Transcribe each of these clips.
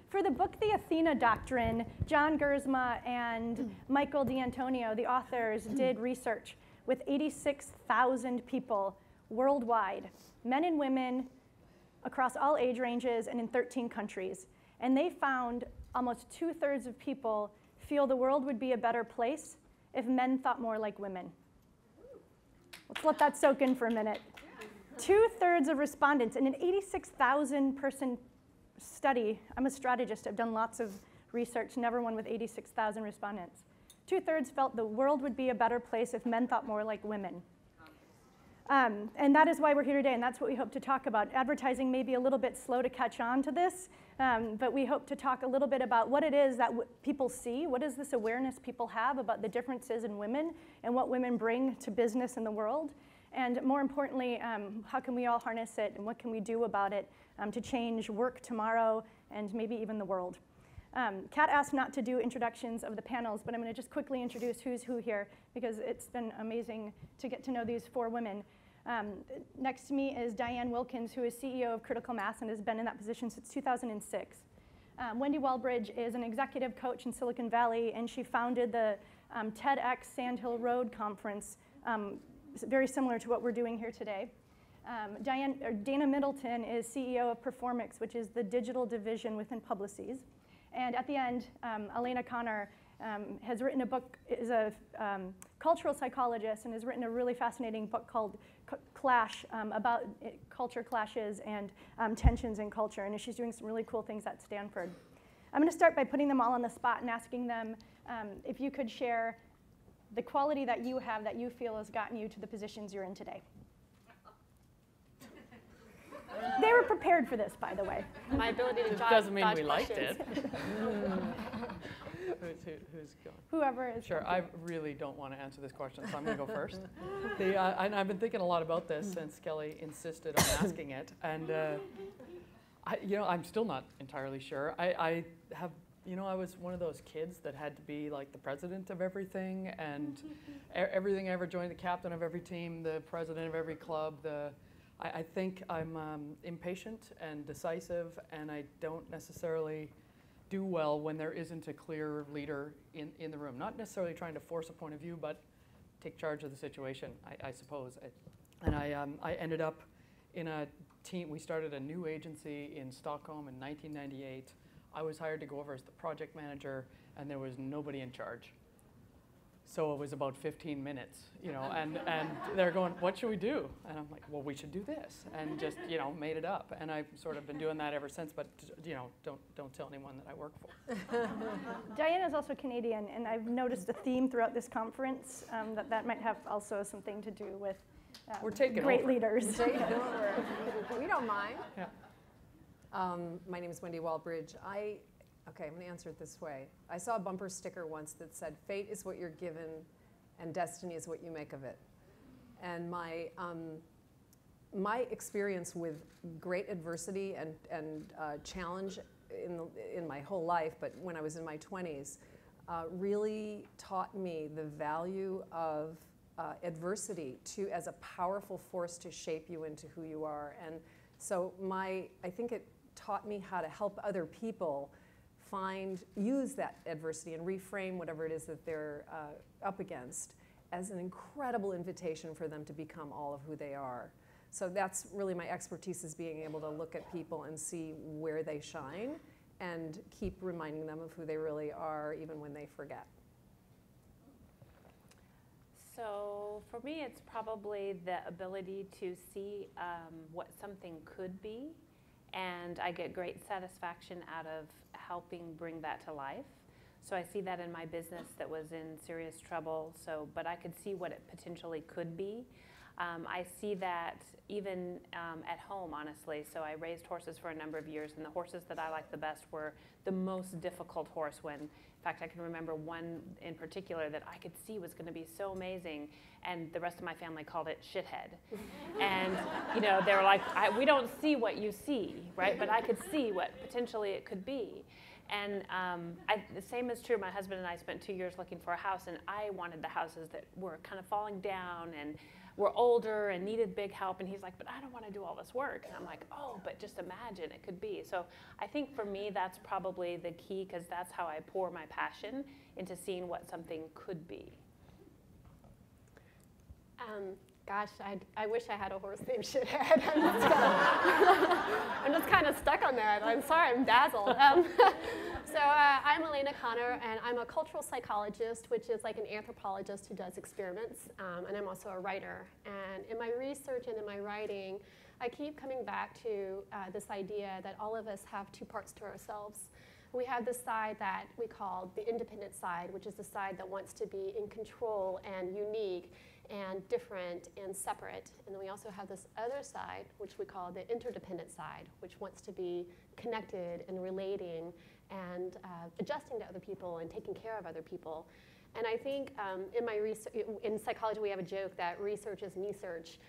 For the book, The Athena Doctrine, John Gersma and Michael D'Antonio, the authors, did research with 86,000 people worldwide, men and women across all age ranges and in 13 countries. And they found almost 2/3 of people feel the world would be a better place if men thought more like women. Let's let that soak in for a minute. 2/3 of respondents in an 86,000 person study. I'm a strategist. I've done lots of research, never one with 86,000 respondents. 2/3 felt the world would be a better place if men thought more like women. And that is why we're here today, and that's what we hope to talk about. Advertising may be a little bit slow to catch on to this, but we hope to talk a little bit about what it is that people see, what is this awareness people have about the differences in women and what women bring to business in the world. And more importantly, how can we all harness it and what can we do about it to change work tomorrow and maybe even the world. Kat asked not to do introductions of the panels, but I'm going to just quickly introduce who's who here because it's been amazing to get to know these 4 women. Next to me is Dianne Wilkins, who is CEO of Critical Mass and has been in that position since 2006. Wendy Wallbridge is an executive coach in Silicon Valley, and she founded the TEDx Sand Hill Road conference, very similar to what we're doing here today. Daina Middleton is CEO of Performis, which is the digital division within Publicis. And at the end, Alana has written a book, is a cultural psychologist, and has written a really fascinating book called Clash, about culture clashes and tensions in culture. And she's doing some really cool things at Stanford. I'm going to start by putting them all on the spot and asking them if you could share the quality that you have that you feel has gotten you to the positions you're in today. They were prepared for this, by the way. My ability to dodge doesn't mean we questions. liked it. Who's going? Whoever is. Sure, I really don't want to answer this question, so I'm going to go first. I've been thinking a lot about this since Kelli insisted on asking it, and I'm still not entirely sure. I was one of those kids that had to be like the president of everything, and everything I ever joined, the captain of every team, the president of every club. I think I'm impatient and decisive, and I don't necessarily do well when there isn't a clear leader in the room. Not necessarily trying to force a point of view, but take charge of the situation, I suppose. And I ended up in a team. We started a new agency in Stockholm in 1998. I was hired to go over as the project manager, and there was nobody in charge. So it was about 15 minutes, and they're going, what should we do? And I'm like, well, we should do this, and just, made it up. And I've sort of been doing that ever since, but, don't tell anyone that I work for. Diana is also Canadian, and I've noticed a theme throughout this conference that might have also something to do with We're taking great over. leaders. We're taking over. We don't mind. Yeah. My name is Wendy Wallbridge. Okay, I'm going to answer it this way. I saw a bumper sticker once that said, "Fate is what you're given, and destiny is what you make of it." And my experience with great adversity and challenge in my whole life, but when I was in my 20s, really taught me the value of adversity as a powerful force to shape you into who you are. And so I think it taught me how to help other people use that adversity and reframe whatever it is that they're up against as an incredible invitation for them to become all of who they are. So that's really my expertise, is being able to look at people and see where they shine and keep reminding them of who they really are, even when they forget. So for me, it's probably the ability to see what something could be, and I get great satisfaction out of helping bring that to life. So I see that in my business that was in serious trouble, but I could see what it potentially could be. I see that even at home, honestly. So I raised horses for a number of years, and the horses that I liked the best were the most difficult horse when, in fact, I can remember one in particular that I could see was going to be so amazing, and the rest of my family called it shithead. And, they were like, we don't see what you see, right? But I could see what potentially it could be. And the same is true. My husband and I spent 2 years looking for a house, and I wanted the houses that were kind of falling down, and were older and needed big help, and he's like, but I don't want to do all this work. And I'm like, oh, but just imagine it could be. So I think for me, that's probably the key, because that's how I pour my passion into seeing what something could be. Gosh, I wish I had a horse named Shithead. I'm just kind of stuck on that. I'm sorry, I'm dazzled. So I'm Alana Connor, and I'm a cultural psychologist, which is like an anthropologist who does experiments, and I'm also a writer. And in my research and in my writing, I keep coming back to this idea that all of us have two parts to ourselves. We have this side that we call the independent side, which is the side that wants to be in control and unique and different and separate. And then we also have this other side, which we call the interdependent side, which wants to be connected and relating and adjusting to other people and taking care of other people. And I think in my research, in psychology, we have a joke that research is me-search.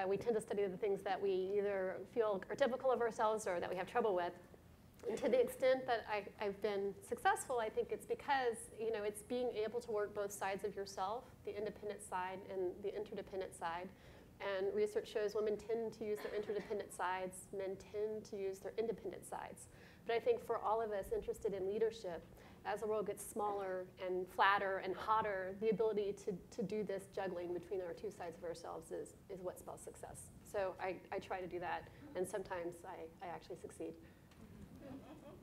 We tend to study the things that we either feel are typical of ourselves or that we have trouble with. And to the extent that I've been successful, I think it's because, you know, it's being able to work both sides of yourself, the independent side and the interdependent side. And research shows women tend to use their interdependent sides, men tend to use their independent sides. But I think for all of us interested in leadership, as the world gets smaller and flatter and hotter, the ability to do this juggling between our two sides of ourselves is what spells success. So I try to do that, and sometimes I actually succeed.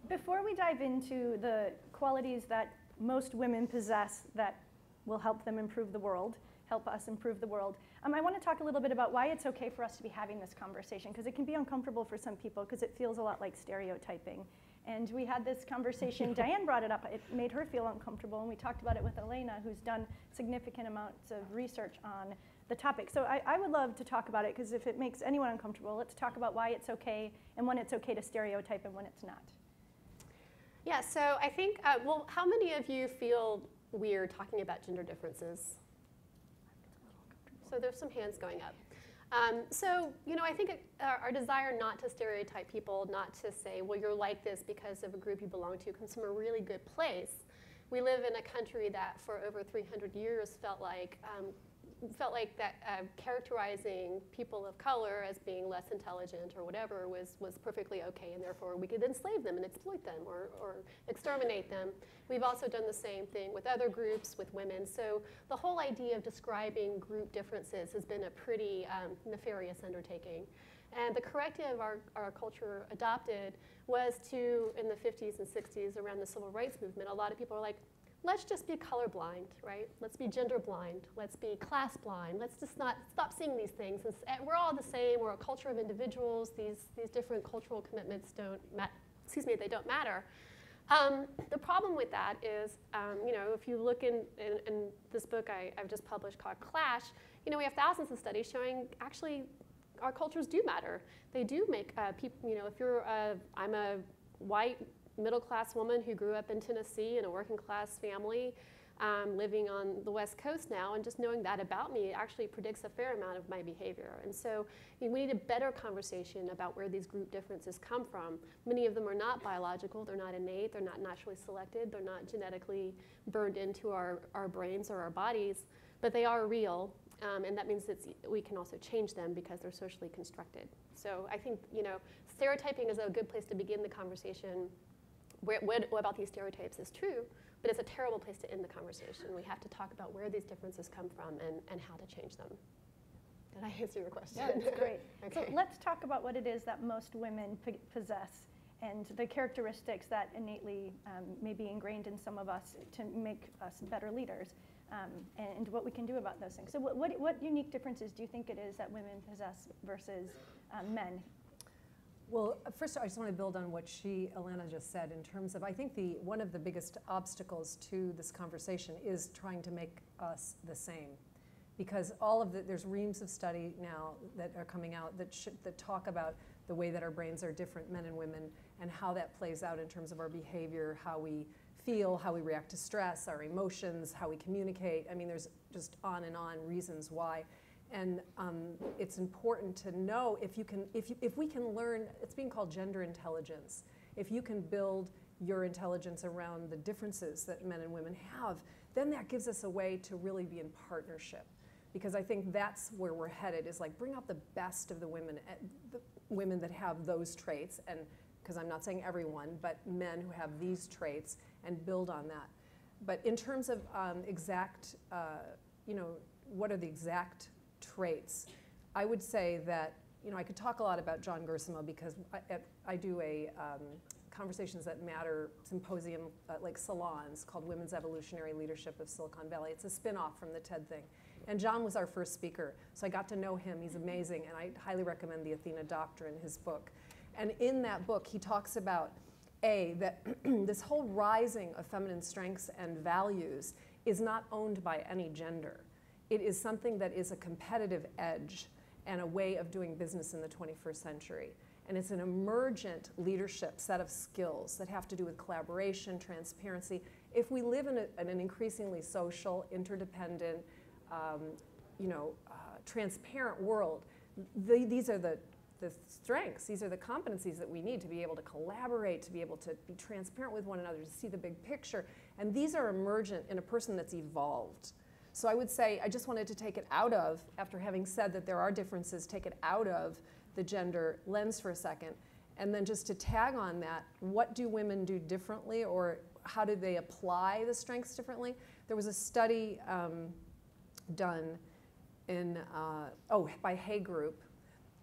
Before we dive into the qualities that most women possess that will help them improve the world, help us improve the world, I want to talk a little bit about why it's okay for us to be having this conversation, because it can be uncomfortable for some people because it feels a lot like stereotyping. And we had this conversation, Dianne brought it up, it made her feel uncomfortable, and we talked about it with Alana, who's done significant amounts of research on the topic. So I would love to talk about it, because if it makes anyone uncomfortable, let's talk about why it's okay and when it's okay to stereotype and when it's not. Yeah, so I think, well, how many of you feel weird talking about gender differences? So there's some hands going up. So, you know, I think our desire not to stereotype people, not to say, well, you're like this because of a group you belong to, comes from a really good place. We live in a country that for over 300 years felt like that characterizing people of color as being less intelligent or whatever was perfectly okay, and therefore we could enslave them and exploit them or exterminate them. We've also done the same thing with other groups, with women. So the whole idea of describing group differences has been a pretty nefarious undertaking. And the corrective our culture adopted was to, in the 50s and 60s, around the civil rights movement, a lot of people were like, let's just be colorblind, right? Let's be gender blind. Let's be class blind. Let's just not stop seeing these things. We're all the same. We're a culture of individuals. These different cultural commitments they don't matter. The problem with that is, you know, if you look in this book I've just published called Clash, you know, we have thousands of studies showing actually our cultures do matter. They do make people, you know, if you're, I'm a white middle-class woman who grew up in Tennessee in a working-class family, living on the West Coast now, and just knowing that about me actually predicts a fair amount of my behavior. And so we need a better conversation about where these group differences come from. Many of them are not biological, they're not innate, they're not naturally selected, they're not genetically burned into our brains or our bodies, but they are real, and that means that we can also change them because they're socially constructed. So I think, you know, stereotyping is a good place to begin the conversation. What about these stereotypes is true, but it's a terrible place to end the conversation. We have to talk about where these differences come from and how to change them. Did I answer your question? Yeah, that's great. Okay. So let's talk about what it is that most women possess and the characteristics that innately may be ingrained in some of us to make us better leaders, and what we can do about those things. So what unique differences do you think it is that women possess versus men? Well, first, I just want to build on what Alana just said in terms of, I think one of the biggest obstacles to this conversation is trying to make us the same. Because there's reams of study now that are coming out that talk about the way that our brains are different, men and women, and how that plays out in terms of our behavior, how we feel, how we react to stress, our emotions, how we communicate. I mean, there's just on and on reasons why. And it's important to know if we can learn, it's being called gender intelligence. If you can build your intelligence around the differences that men and women have, then that gives us a way to really be in partnership. because I think that's where we're headed, is like bring out the best of the women that have those traits, and because I'm not saying everyone, but men who have these traits, and build on that. But in terms of exact, what are the exact traits? I would say that, I could talk a lot about John Gersimo, because I do a Conversations That Matter symposium, like salons, called Women's Evolutionary Leadership of Silicon Valley. It's a spin-off from the TED thing. And John was our first speaker, so I got to know him. He's amazing, and I highly recommend the Athena Doctrine, his book. And in that book, he talks about, that this whole rising of feminine strengths and values is not owned by any gender. It is something that is a competitive edge and a way of doing business in the 21st century. And it's an emergent leadership set of skills that have to do with collaboration, transparency. If we live in an increasingly social, interdependent, transparent world, these are the strengths, these are the competencies that we need to be able to collaborate, to be able to be transparent with one another, to see the big picture. And these are emergent in a person that's evolved. So I would say, I just wanted to take it out of, after having said that there are differences, take it out of the gender lens for a second. And then just to tag on that, what do women do differently, or how do they apply the strengths differently? There was a study done in, by Hay Group,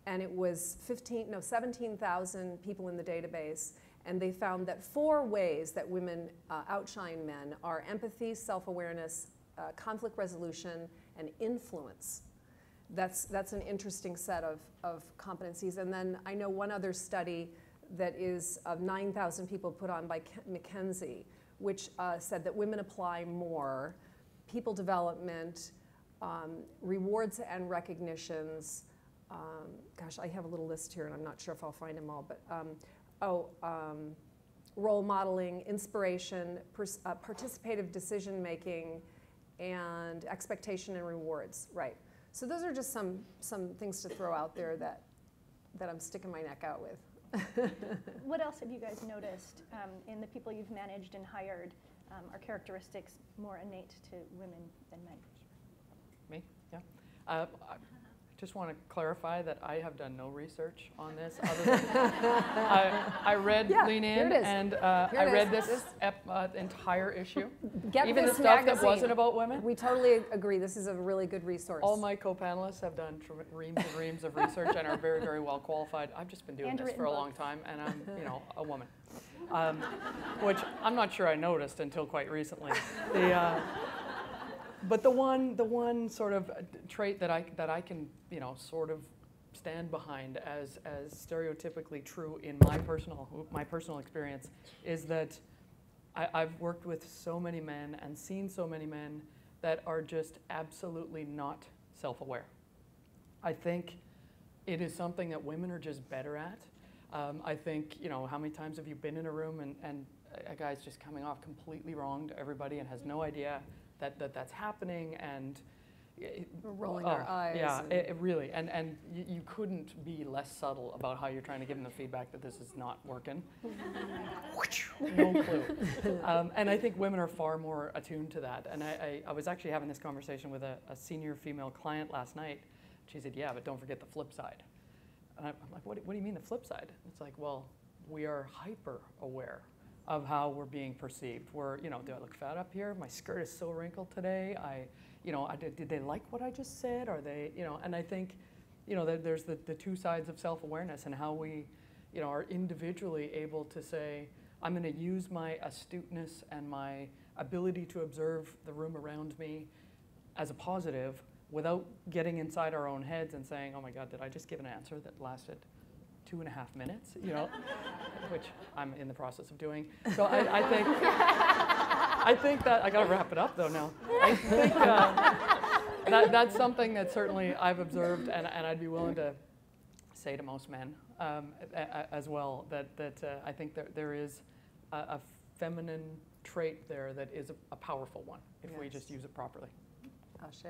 and it was 17,000 people in the database, and they found that 4 ways that women outshine men are empathy, self-awareness, conflict resolution, and influence. That's an interesting set of competencies. And then I know one other study that is of 9,000 people put on by McKinsey, which said that women apply more people development, rewards and recognitions. Gosh, I have a little list here, and I'm not sure if I'll find them all, but role modeling, inspiration, participative decision making, and expectation and rewards, right. So those are just some things to throw out there that I'm sticking my neck out with. What else have you guys noticed in the people you've managed and hired? Are characteristics more innate to women than men? Me? Yeah. I just want to clarify that I have done no research on this other than I read Lean In, and I read this entire issue. Even the stuff that wasn't about women. We totally agree. This is a really good resource. All my co-panelists have done reams and reams of research and are very, very well qualified. I've just been doing this for a long time, and I'm, a woman, which I'm not sure I noticed until quite recently. But the one sort of trait that I can sort of stand behind as stereotypically true in my personal experience is that I've worked with so many men and seen so many men that are just absolutely not self-aware. I think it is something that women are just better at. I think, how many times have you been in a room and a guy's just coming off completely wrong to everybody and has no idea that's happening, and we're rolling our eyes. Yeah, it really, and you couldn't be less subtle about how you're trying to give them the feedback that this is not working. No clue. And I think women are far more attuned to that. And I was actually having this conversation with a senior female client last night. She said, "Yeah, but don't forget the flip side." And I'm like, "What do you mean the flip side?" It's like, well, we are hyper aware of how we're being perceived. We're, do I look fat up here? My skirt is so wrinkled today. Did they like what I just said? Are they, and I think, that there's the two sides of self-awareness and how we, are individually able to say, I'm going to use my astuteness and my ability to observe the room around me as a positive without getting inside our own heads and saying, oh my God, did I just give an answer that lasted 2.5 minutes, which I'm in the process of doing. So I think that I got to wrap it up though now. I think that's something that certainly I've observed, and I'd be willing to say to most men as well that I think that there is a feminine trait there that is a powerful one if we just use it properly. Ashe.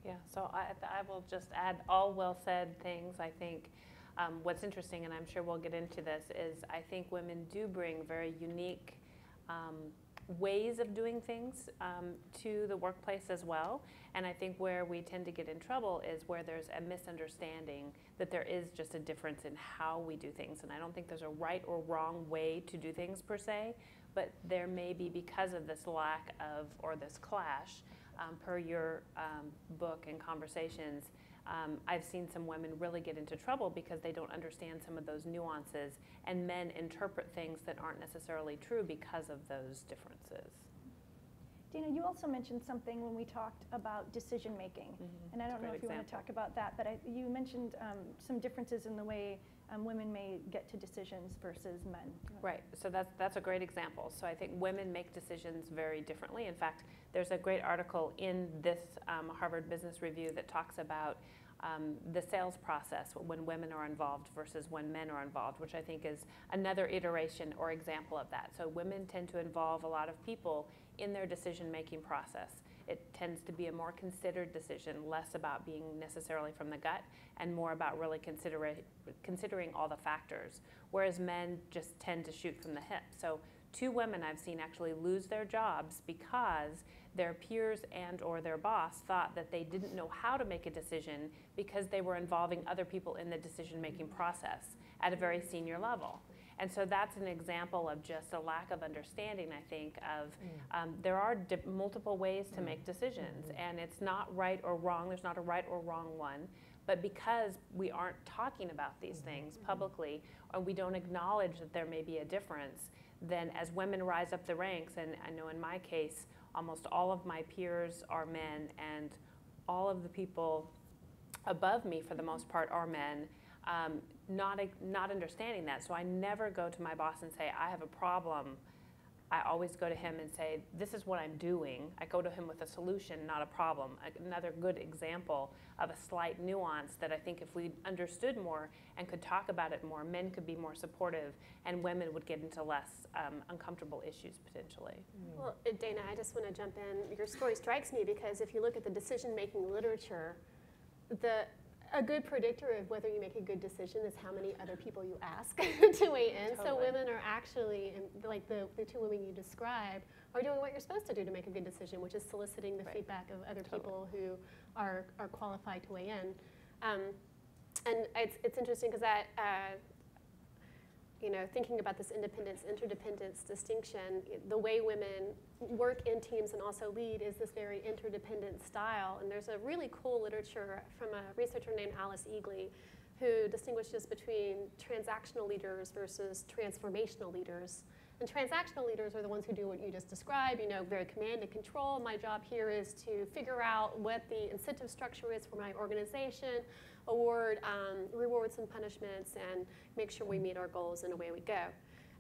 Yeah, so I will just add all well-said things. I think what's interesting, and I'm sure we'll get into this, is I think women do bring very unique ways of doing things to the workplace as well. And I think where we tend to get in trouble is where there's a misunderstanding that there is just a difference in how we do things. And I don't think there's a right or wrong way to do things per se, but there may be, because of this lack of, or this clash, per your book and conversations, I've seen some women really get into trouble because they don't understand some of those nuances, and men interpret things that aren't necessarily true because of those differences. Daina, you also mentioned something when we talked about decision making, and I don't know if you want to talk about that, but you mentioned some differences in the way women may get to decisions versus men. Right, so that's a great example. So I think women make decisions very differently. In fact, there's a great article in this Harvard Business Review that talks about the sales process when women are involved versus when men are involved, which I think is another iteration or example of that. So women tend to involve a lot of people in their decision-making process. It tends to be a more considered decision, less about being necessarily from the gut and more about really considering all the factors, whereas men just tend to shoot from the hip. So 2 women I've seen actually lose their jobs because their peers and or their boss thought that they didn't know how to make a decision because they were involving other people in the decision-making process at a very senior level. And so that's an example of just a lack of understanding, I think, of there are multiple ways to make decisions, and it's not right or wrong. There's not a right or wrong one. But because we aren't talking about these things publicly, or we don't acknowledge that there may be a difference, then as women rise up the ranks, and I know in my case, almost all of my peers are men, and all of the people above me, for the most part, are men, not understanding that. So I never go to my boss and say, I have a problem. I always go to him and say, this is what I'm doing. I go to him with a solution, not a problem. Another good example of a slight nuance that I think if we understood more and could talk about it more, men could be more supportive and women would get into less uncomfortable issues potentially. Well, Daina, I just want to jump in. Your story strikes me because if you look at the decision-making literature, a good predictor of whether you make a good decision is how many other people you ask to weigh in. Totally. So women are actually, like the 2 women you described, are doing what you're supposed to do to make a good decision, which is soliciting the feedback of other people who are qualified to weigh in. And it's interesting because that, thinking about this independence-interdependence distinction, the way women work in teams and also lead is this very interdependent style. And there's a really cool literature from a researcher named Alice Eagley who distinguishes between transactional leaders versus transformational leaders. And transactional leaders are the ones who do what you just described, very command and control. My job here is to figure out what the incentive structure is for my organization, award rewards and punishments, and make sure we meet our goals, and away we go.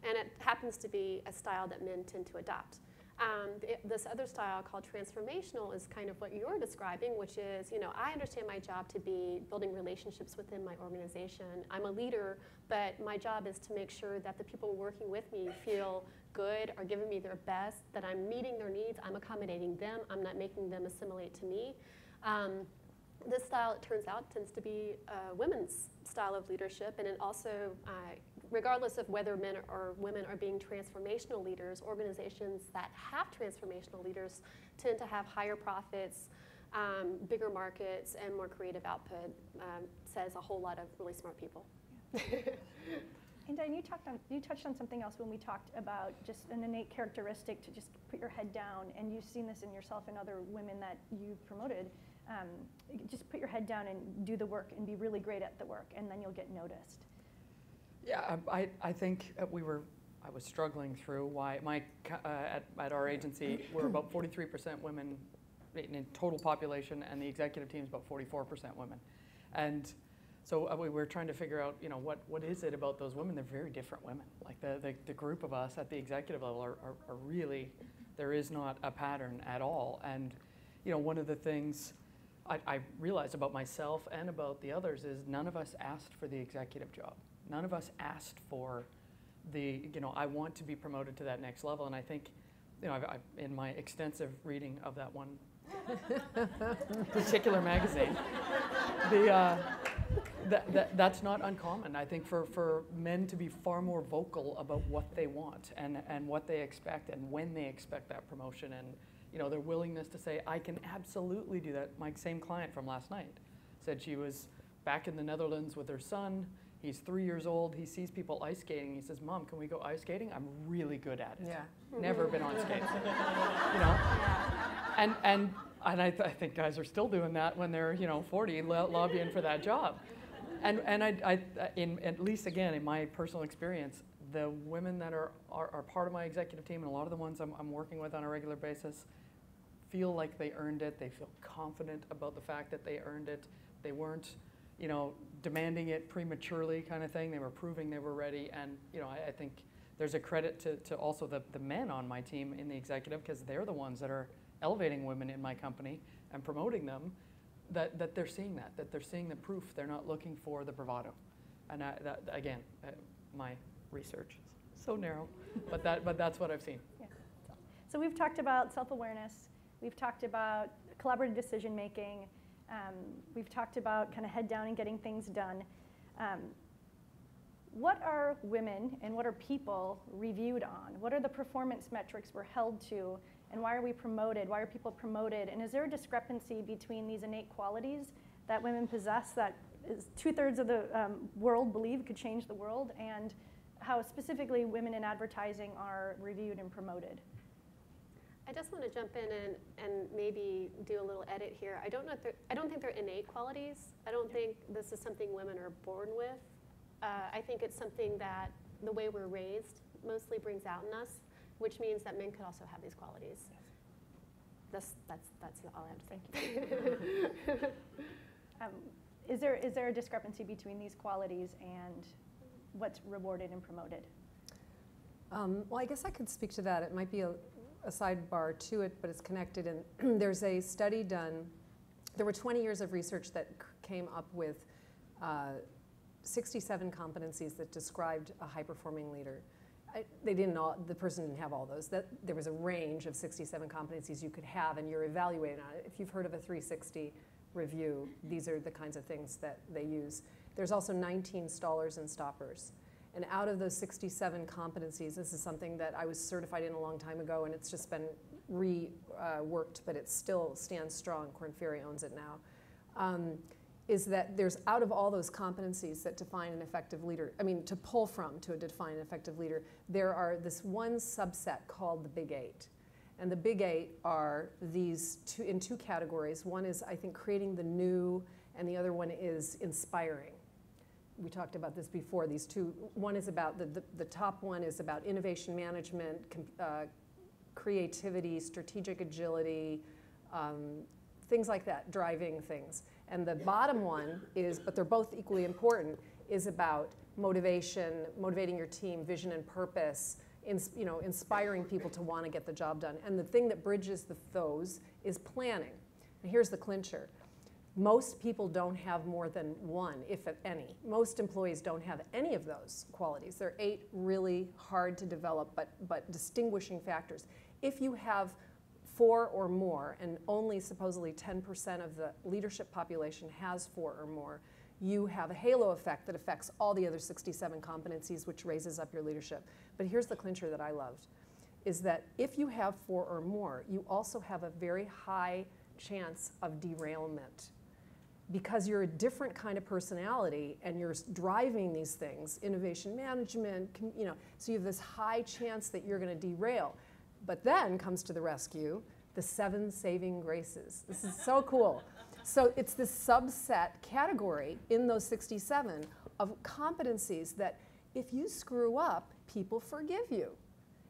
And it happens to be a style that men tend to adopt. This other style called transformational is kind of what you're describing, which is, I understand my job to be building relationships within my organization. I'm a leader, but my job is to make sure that the people working with me feel good, are giving me their best, that I'm meeting their needs, I'm accommodating them, I'm not making them assimilate to me. This style, it turns out, tends to be a women's style of leadership, and it also, regardless of whether men or women are being transformational leaders, organizations that have transformational leaders tend to have higher profits, bigger markets, and more creative output, says a whole lot of really smart people. And Dianne, you touched on something else when we talked about just an innate characteristic to just put your head down, and you've seen this in yourself and other women that you've promoted. Just put your head down and do the work and be really great at the work, and then you'll get noticed. Yeah, I think I was struggling through why at our agency we're about 43% women in total population, and the executive team is about 44% women, and so we were trying to figure out, what is it about those women? They're very different women. Like the group of us at the executive level are really, there is not a pattern at all, and one of the things I realized about myself and about the others is none of us asked for the executive job. None of us asked for I want to be promoted to that next level. And I think, in my extensive reading of that one particular magazine, that's not uncommon. I think for men to be far more vocal about what they want and what they expect and when they expect that promotion, and their willingness to say, I can absolutely do that. My same client from last night said she was back in the Netherlands with her son. He's 3 years old. He sees people ice skating. He says, Mom, can we go ice skating? I'm really good at it. Yeah. Never been on skates. And I think guys are still doing that when they're 40, lobbying for that job. And I at least again in my personal experience, the women that are part of my executive team, and a lot of the ones I'm working with on a regular basis, feel like they earned it. They feel confident about the fact that they earned it. They weren't, demanding it prematurely kind of thing. They were proving they were ready. And, I think there's a credit to also the men on my team in the executive, because they're the ones that are elevating women in my company and promoting them, that they're seeing that they're seeing the proof. They're not looking for the bravado. And again, my research is so narrow, but that's what I've seen. Yeah. So we've talked about self-awareness. We've talked about collaborative decision making. We've talked about kind of head down and getting things done. What are women and what are people reviewed on? What are the performance metrics we're held to, and why are we promoted? Why are people promoted? And is there a discrepancy between these innate qualities that women possess that is 2/3 of the world believe could change the world, and how specifically women in advertising are reviewed and promoted? I just want to jump in and maybe do a little edit here. I don't think they're innate qualities. I don't think this is something women are born with. I think it's something that the way we're raised mostly brings out in us, which means that men could also have these qualities. That's all I have to say. Is there a discrepancy between these qualities and what's rewarded and promoted? Well, I guess I could speak to that. It might be a sidebar to it, but it's connected. And there's a study done. There were 20 years of research that came up with 67 competencies that described a high-performing leader. The person didn't have all those. There was a range of 67 competencies you could have, and you're evaluating on it. If you've heard of a 360 review, these are the kinds of things that they use. There's also 19 stallers and stoppers. And out of those 67 competencies, this is something that I was certified in a long time ago, and it's just been reworked, but it still stands strong. Korn Ferry owns it now. Is that there's, out of all those competencies that define an effective leader, to pull from to define an effective leader, there are this one subset called the Big Eight. And the Big Eight are these in two categories. One is, I think, creating the new, and the other one is inspiring. We talked about this before. These two, one is about, the top one is about innovation management, creativity, strategic agility, things like that, driving things. And the bottom one is, but they're both equally important, is about motivation, motivating your team, vision and purpose, inspiring people to want to get the job done. And the thing that bridges those is planning. And here's the clincher. Most people don't have more than one, if any. Most employees don't have any of those qualities. There are 8 really hard to develop but distinguishing factors. If you have 4 or more, and only supposedly 10% of the leadership population has 4 or more, you have a halo effect that affects all the other 67 competencies, which raises up your leadership. But here's the clincher that I loved, is that if you have 4 or more, you also have a very high chance of derailment. Because you're a different kind of personality and you're driving these things, innovation management, so you have this high chance that you're going to derail. But then comes to the rescue, the 7 saving graces. This is so cool. So it's this subset category in those 67 of competencies that if you screw up, people forgive you.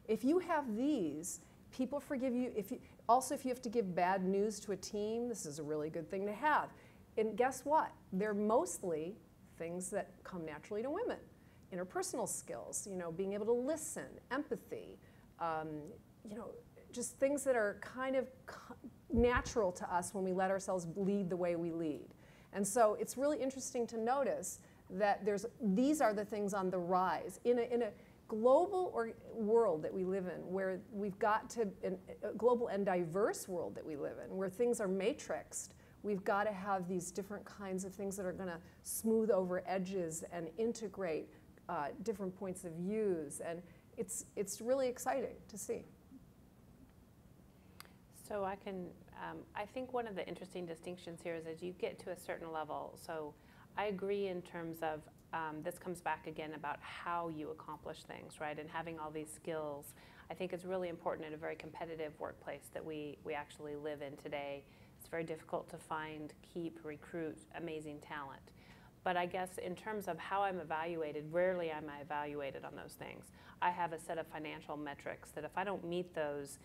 If you have these, people forgive you. If you have to give bad news to a team, this is a really good thing to have. And guess what? They're mostly things that come naturally to women. Interpersonal skills, being able to listen, empathy, just things that are kind of natural to us when we let ourselves lead the way we lead. And so it's really interesting to notice that these are the things on the rise. In a global world that we live in, where we've got to, a global and diverse world that we live in, where things are matrixed, We've got to have these different kinds of things that are going to smooth over edges and integrate different points of views, and it's really exciting to see. So I think one of the interesting distinctions here is as you get to a certain level, so I agree in terms of, this comes back again about how you accomplish things, right? And having all these skills, I think is really important in a very competitive workplace that we actually live in today. It's very difficult to find, keep, recruit amazing talent. But I guess in terms of how I'm evaluated, rarely am I evaluated on those things. I have a set of financial metrics that if I don't meet those,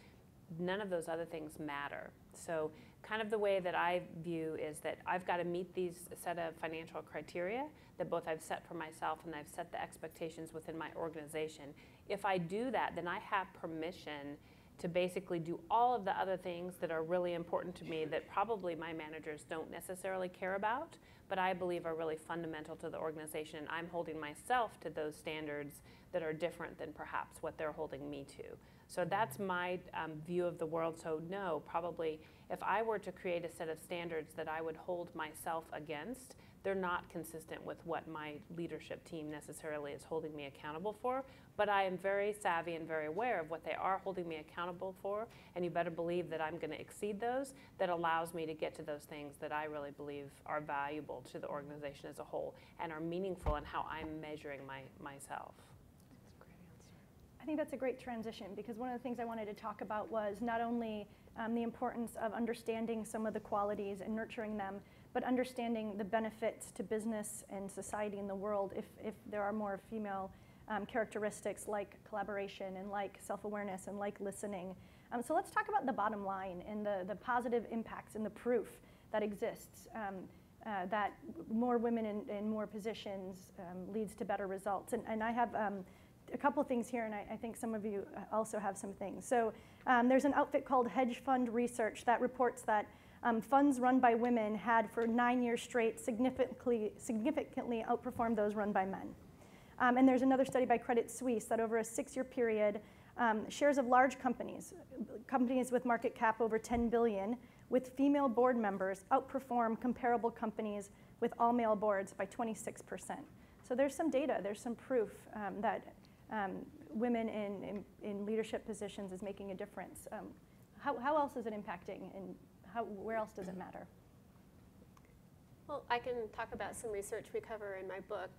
none of those other things matter. So kind of the way that I view is that I've got to meet these set of financial criteria that both I've set for myself and I've set the expectations within my organization. If I do that, then I have permission to basically do all of the other things that are really important to me that probably my managers don't necessarily care about, but I believe are really fundamental to the organization. And I'm holding myself to those standards that are different than perhaps what they're holding me to. So that's my view of the world. So no, probably if I were to create a set of standards that I would hold myself against, they're not consistent with what my leadership team necessarily is holding me accountable for. But I am very savvy and very aware of what they are holding me accountable for, and you better believe that I'm going to exceed those. That allows me to get to those things that I really believe are valuable to the organization as a whole and are meaningful in how I'm measuring myself. I think that's a great transition, because one of the things I wanted to talk about was not only the importance of understanding some of the qualities and nurturing them, but understanding the benefits to business and society in the world if there are more female characteristics like collaboration and like self-awareness and like listening. So let's talk about the bottom line and the positive impacts and the proof that exists that more women in more positions leads to better results. And I have a couple of things here, and I think some of you also have some things. So there's an outfit called Hedge Fund Research that reports that funds run by women had for 9 years straight significantly outperformed those run by men. And there's another study by Credit Suisse that over a 6-year period, shares of large companies with market cap over 10 billion with female board members outperform comparable companies with all male boards by 26%. So there's some data, there's some proof that women in leadership positions is making a difference. How else is it impacting, and where else does it matter? Well, I can talk about some research we cover in my book.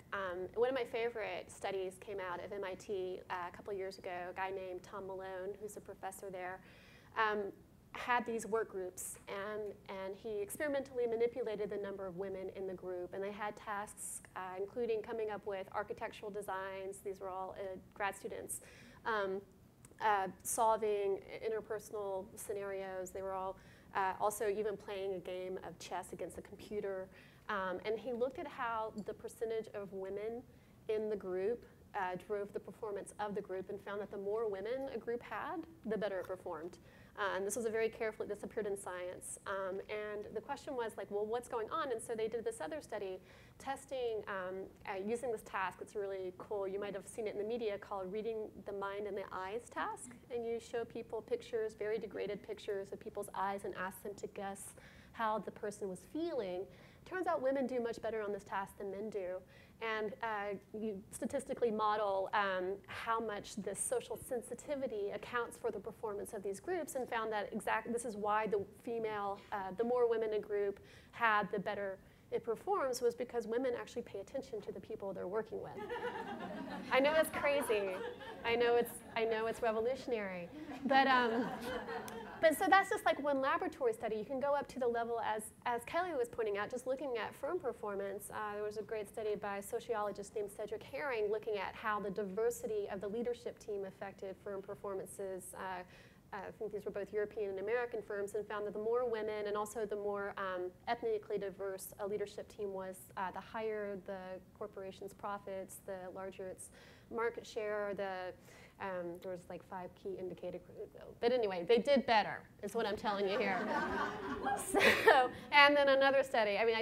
One of my favorite studies came out of MIT a couple years ago. A guy named Tom Malone, who's a professor there, had these work groups, and he experimentally manipulated the number of women in the group. And they had tasks, including coming up with architectural designs. These were all grad students. Solving interpersonal scenarios. They were all also even playing a game of chess against a computer. And he looked at how the percentage of women in the group drove the performance of the group, and found that the more women a group had, the better it performed. And this was this appeared in Science. And the question was like, well, what's going on? And so they did this other study testing, using this task. It's really cool. You might have seen it in the media, called Reading the Mind and the Eyes task. And you show people pictures, very degraded pictures of people's eyes, and ask them to guess how the person was feeling. Turns out women do much better on this task than men do. And you statistically model how much this social sensitivity accounts for the performance of these groups, and found that this is why the more women a group had, the better it performs, was because women actually pay attention to the people they're working with. I know it's crazy. I know it's revolutionary. But so that's just like one laboratory study. You can go up to the level, as Kelli was pointing out, just looking at firm performance. There was a great study by a sociologist named Cedric Herring looking at how the diversity of the leadership team affected firm performances. I think these were both European and American firms, and found that the more women and also the more ethnically diverse a leadership team was, the higher the corporation's profits, the larger its market share, there was like 5 key indicators. But anyway, they did better, is what I'm telling you here. So, and then another study, I mean,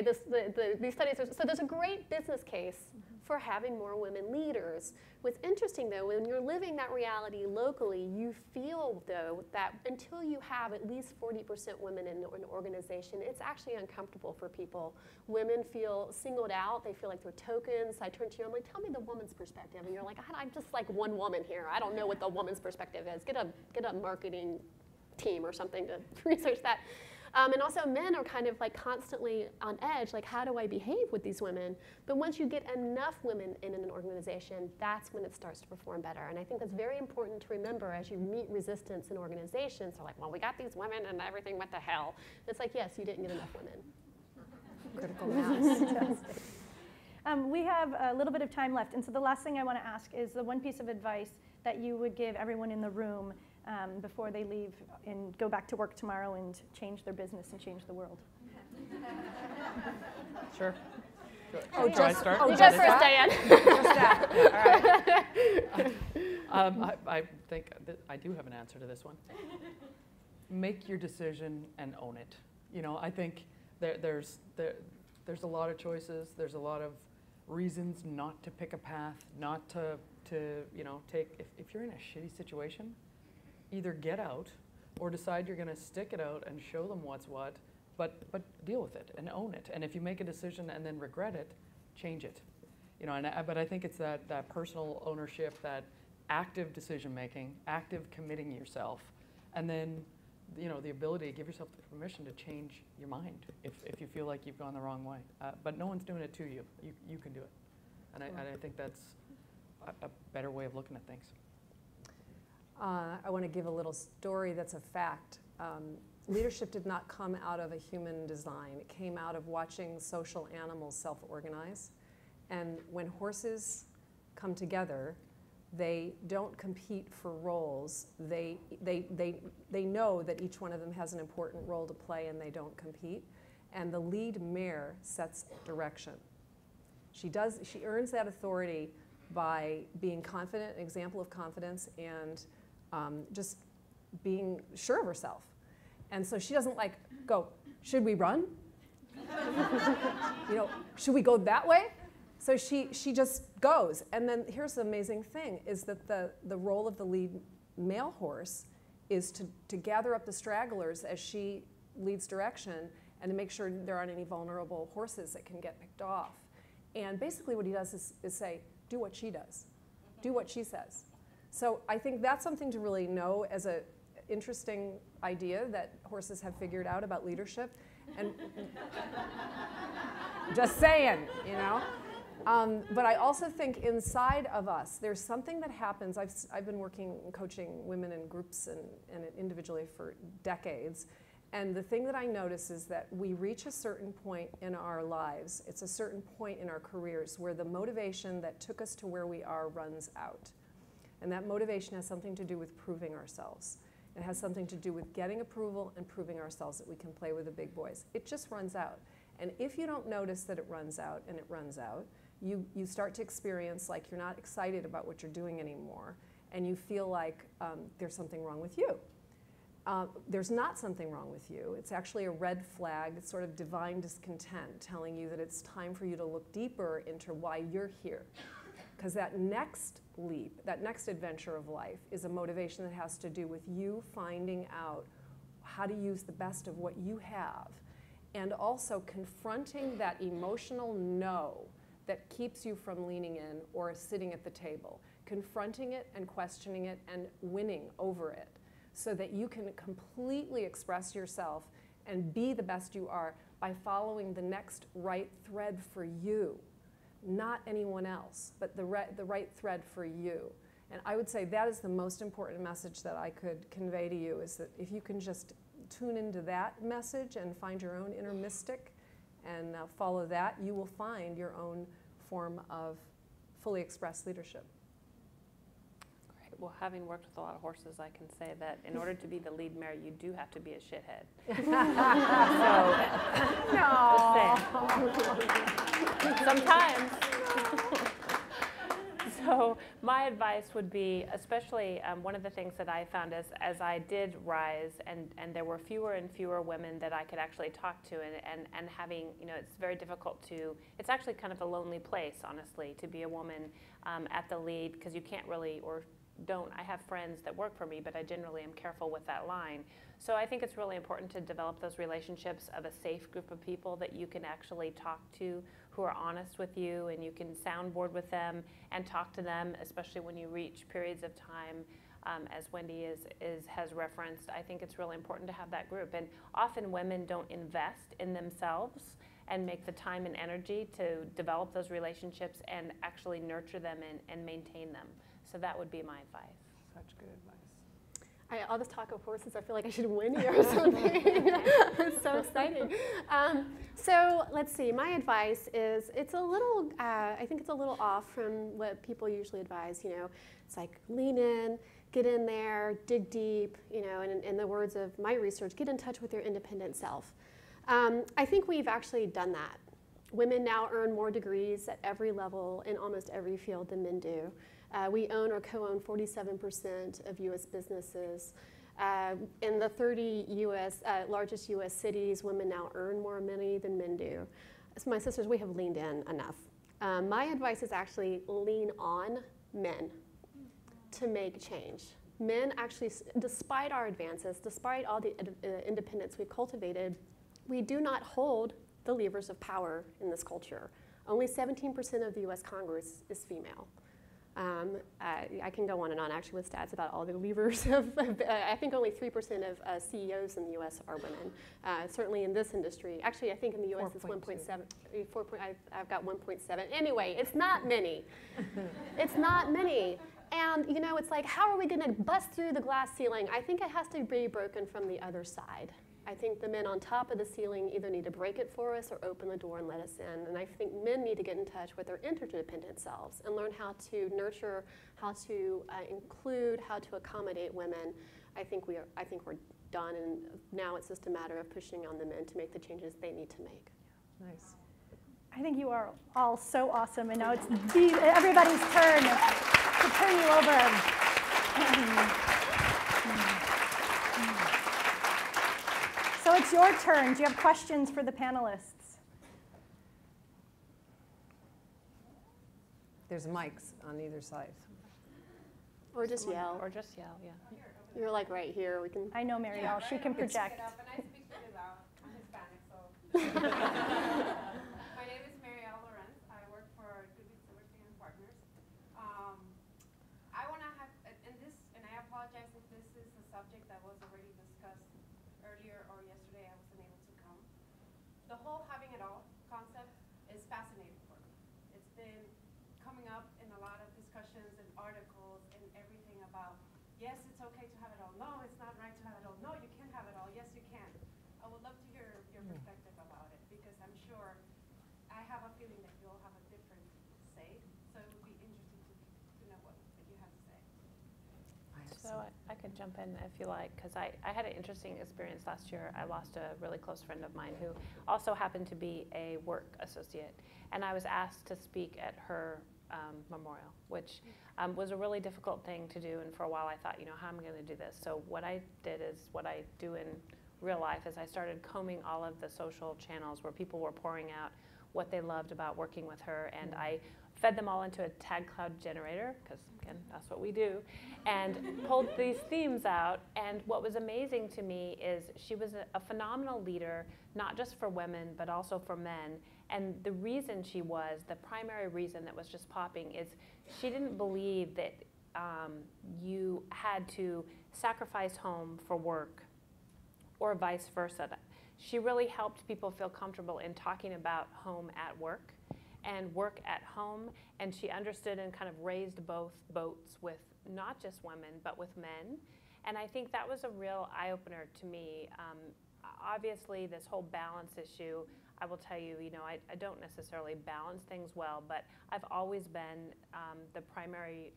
these studies, so there's a great business case for having more women leaders. What's interesting though, when you're living that reality locally, you feel though that until you have at least 40% women in an organization, it's actually uncomfortable for people. Women feel singled out, they feel like they're tokens. I turn to you, I'm like, tell me the woman's perspective. And you're like, I'm just like one woman here. I don't know what the woman's perspective is. Get a marketing team or something to research that. And also men are kind of like constantly on edge, like how do I behave with these women? But once you get enough women in an organization, that's when it starts to perform better. And I think that's very important to remember as you meet resistance in organizations. They're like, well, we got these women and everything went to hell. It's like, yes, you didn't get enough women. Critical mass. We have a little bit of time left, and so the last thing I want to ask is the one piece of advice that you would give everyone in the room before they leave and go back to work tomorrow and change their business and change the world. Sure. Oh, Try to start. You go first, Diane. Just that. All right. I think I do have an answer to this one. Make your decision and own it. You know, I think there's a lot of choices. There's a lot of reasons not to pick a path, not to you know, take. If you're in a shitty situation, either get out or decide you're going to stick it out and show them what's what, but deal with it and own it. And if you make a decision and then regret it, change it. You know, but I think it's that personal ownership, that active decision making, active committing yourself, and then, you know, the ability to give yourself the permission to change your mind if you feel like you've gone the wrong way. But no one's doing it to you. You can do it. And I think that's a better way of looking at things. I want to give a little story that's a fact. Leadership did not come out of a human design. It came out of watching social animals self-organize. And when horses come together, they don't compete for roles. They know that each one of them has an important role to play, and they don't compete. And the lead mare sets direction. She earns that authority by being confident, an example of confidence, and just being sure of herself. And so she doesn't like go, should we run? You know, should we go that way? So she just goes. And then here's the amazing thing, is that the role of the lead male horse is to gather up the stragglers as she leads direction and to make sure there aren't any vulnerable horses that can get picked off. And basically what he does is say, do what she does. Do what she says. So I think that's something to really know as an interesting idea that horses have figured out about leadership. And just saying, you know. But I also think inside of us, there's something that happens. I've been working and coaching women in groups and individually for decades. And the thing that I notice is that we reach a certain point in our lives, it's a certain point in our careers where the motivation that took us to where we are runs out. And that motivation has something to do with proving ourselves. It has something to do with getting approval and proving ourselves that we can play with the big boys. It just runs out. And if you don't notice that it runs out, and it runs out, you start to experience like you're not excited about what you're doing anymore, and you feel like there's something wrong with you. There's not something wrong with you. It's actually a red flag, it's sort of divine discontent telling you that it's time for you to look deeper into why you're here. Because that next leap, that next adventure of life is a motivation that has to do with you finding out how to use the best of what you have, and also confronting that emotional no that keeps you from leaning in or sitting at the table. Confronting it and questioning it and winning over it, so that you can completely express yourself and be the best you are by following the next right thread for you. Not anyone else, but the right thread for you. And I would say that is the most important message that I could convey to you, is that if you can just tune into that message and find your own inner mystic and follow that, you will find your own form of fully expressed leadership. Great. Well, having worked with a lot of horses, I can say that in order to be the lead mare, you do have to be a shithead. No. Sometimes. So my advice would be, especially one of the things that I found as I did rise, and there were fewer and fewer women that I could actually talk to, and having, it's very difficult to, it's actually kind of a lonely place, honestly, to be a woman at the lead, because you can't really, or don't, I have friends that work for me, but I generally am careful with that line. So I think it's really important to develop those relationships of a safe group of people that you can actually talk to, who are honest with you, and you can soundboard with them and talk to them, especially when you reach periods of time, as Wendy has referenced. I think it's really important to have that group. And often women don't invest in themselves and make the time and energy to develop those relationships and actually nurture them and maintain them. So that would be my advice. Such good advice. All this talk of horses, I feel like I should win here or something. It's so exciting. So let's see. My advice is, it's a little, I think it's a little off from what people usually advise. It's like lean in, get in there, dig deep. And in the words of my research, get in touch with your independent self. I think we've actually done that. Women now earn more degrees at every level in almost every field than men do. We own or co-own 47% of U.S. businesses. In the 30 largest U.S. cities, women now earn more money than men do. So my sisters, we have leaned in enough. My advice is actually lean on men to make change. Men actually, despite our advances, despite all the independence we've cultivated, we do not hold the levers of power in this culture. Only 17% of the U.S. Congress is female. I can go on and on actually with stats about all the levers I think only 3% of CEOs in the U.S. are women. Certainly in this industry. Actually, I think in the U.S. it's 1.7. I've got 1.7. Anyway, it's not many. It's not many. And it's like, how are we going to bust through the glass ceiling? I think it has to be broken from the other side. I think the men on top of the ceiling either need to break it for us or open the door and let us in. And I think men need to get in touch with their interdependent selves and learn how to nurture, how to include, how to accommodate women. I think we're done, and now it's just a matter of pushing on the men to make the changes they need to make. Nice. I think you are all so awesome, and now it's everybody's turn to turn you over. So it's your turn. Do you have questions for the panelists? There's mics on either side. Or just yell. Or just yell, yeah. You're like right here. We can. I know Marielle. She can project. And I speak really loud. I'm Hispanic, so. My name is Marielle Lorenz. I work for Goodwin Silverstein and Partners. I want to have, and I apologize if this is a subject that was already discussed earlier or yesterday. I wasn't able to come. The whole having it all concept is fascinating for me. It's been coming up in a lot of discussions and articles and everything about, yes, it's okay to have it all. No, it's not right to have it all. No, you can have it all. Yes, you can. I would love to hear your perspective about it, because I'm sure I have a feeling that you all have a different say. So it would be interesting to know what you have to say. So I could jump in if you like, because I had an interesting experience last year. I lost a really close friend of mine who also happened to be a work associate. And I was asked to speak at her memorial, which was a really difficult thing to do. And for a while I thought, how am I going to do this? So what I did is what I do in real life is I started combing all of the social channels where people were pouring out what they loved about working with her. And I fed them all into a tag cloud generator, because again, that's what we do, and pulled these themes out. And what was amazing to me is she was a phenomenal leader, not just for women, but also for men. And the reason she was, the primary reason that was just popping, is she didn't believe that you had to sacrifice home for work or vice versa. She really helped people feel comfortable in talking about home at work and work at home, and she understood and kind of raised both boats with not just women, but with men. And I think that was a real eye-opener to me. Obviously, this whole balance issue, I will tell you, I don't necessarily balance things well, but I've always been the primary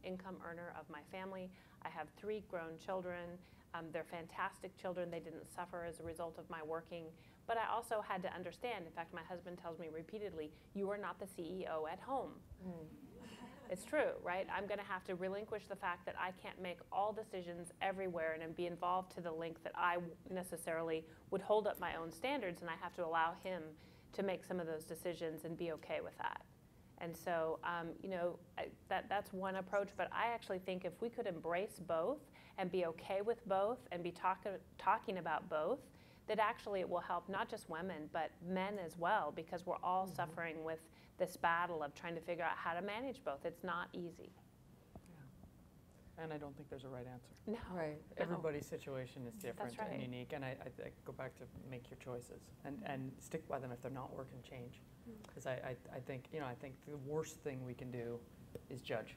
income earner of my family. I have 3 grown children. They're fantastic children. They didn't suffer as a result of my working, But I also had to understand, in fact, my husband tells me repeatedly, you are not the CEO at home. It's true, right? I'm going to have to relinquish the fact that I can't make all decisions everywhere and be involved to the length that I necessarily would hold up my own standards, and I have to allow him to make some of those decisions and be okay with that. And so, you know, that's one approach, but I actually think if we could embrace both and be okay with both and be talking about both, that actually it will help not just women, but men as well, because we're all suffering with this battle of trying to figure out how to manage both. It's not easy. Yeah. And I don't think there's a right answer. No. Right. Everybody's situation is different That's right. and unique, and I go back to make your choices and stick by them. If they're not working, change. Because I think, you know, I think the worst thing we can do is judge.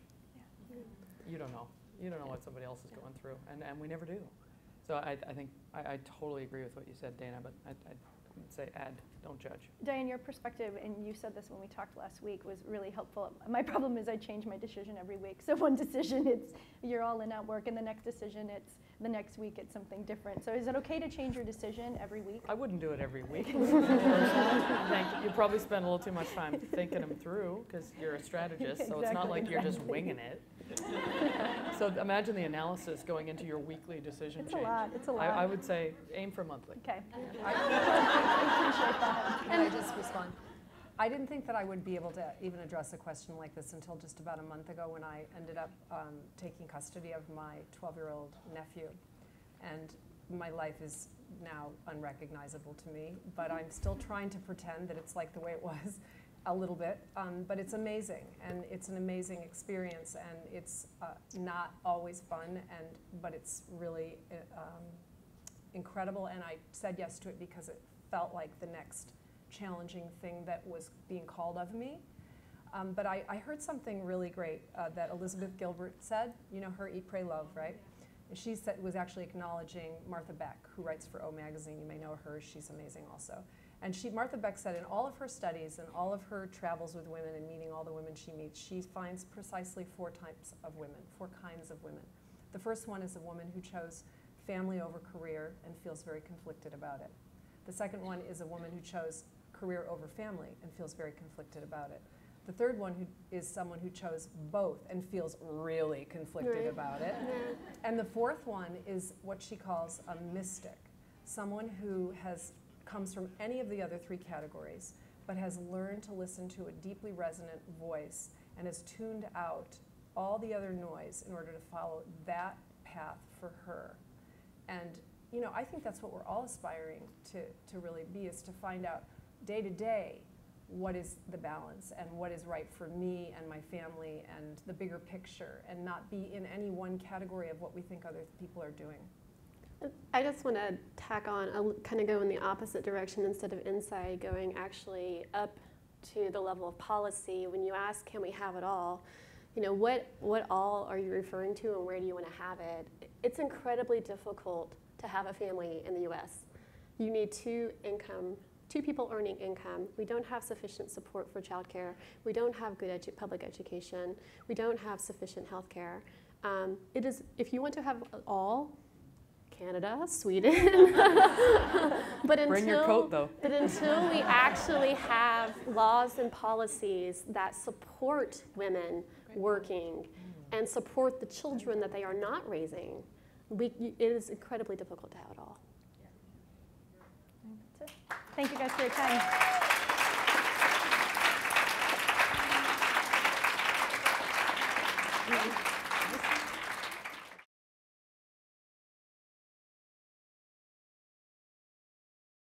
Yeah. You don't know. You don't know what somebody else is going through, and we never do. So I think I totally agree with what you said, Daina, but I would say don't judge. Dianne, your perspective, and you said this when we talked last week, was really helpful. My problem is I change my decision every week. So one decision, it's you're all in at work, and the next decision, it's the next week, it's something different. So is it okay to change your decision every week? I wouldn't do it every week. I think you probably spend a little too much time thinking them through because you're a strategist, so it's not like you're just winging it. So imagine the analysis going into your weekly decision It's change. a lot. It's a lot. I would say aim for monthly. Okay. I appreciate that. Can I just respond? I didn't think that I would be able to even address a question like this until just about a month ago when I ended up taking custody of my 12-year-old nephew. And my life is now unrecognizable to me, but I'm still trying to pretend that it's like the way it was a little bit. But it's amazing, and it's an amazing experience, and it's not always fun, but it's really incredible, and I said yes to it because it felt like the next challenging thing that was being called of me. But I heard something really great that Elizabeth Gilbert said, you know her Eat, Pray, Love, right? She said, was actually acknowledging Martha Beck, who writes for O Magazine. You may know her, she's amazing also. And Martha Beck said in all of her studies and all of her travels with women and meeting all the women she meets, she finds precisely 4 types of women, 4 kinds of women. The first one is a woman who chose family over career and feels very conflicted about it. The second one is a woman who chose career over family and feels very conflicted about it. The third one is someone who chose both and feels really conflicted about it. And the fourth one is what she calls a mystic, someone who comes from any of the other 3 categories, but has learned to listen to a deeply resonant voice and has tuned out all the other noise in order to follow that path for her. And you know, I think that's what we're all aspiring to really be, is to find out day to day what is the balance and what is right for me and my family and the bigger picture, and not be in any one category of what we think other people are doing. I just want to tack on, kind of go in the opposite direction instead of inside, going actually up to the level of policy. When you ask, can we have it all? You know, what all are you referring to and where do you want to have it? It's incredibly difficult to have a family in the U.S. You need 2 people earning income. We don't have sufficient support for childcare. We don't have good public education. We don't have sufficient health care. It is, if you want to have it all, Canada, Sweden. Bring your coat, though. But until we actually have laws and policies that support women working and support the children that they are not raising, it is incredibly difficult to have it all. That's it. Thank you guys for your time.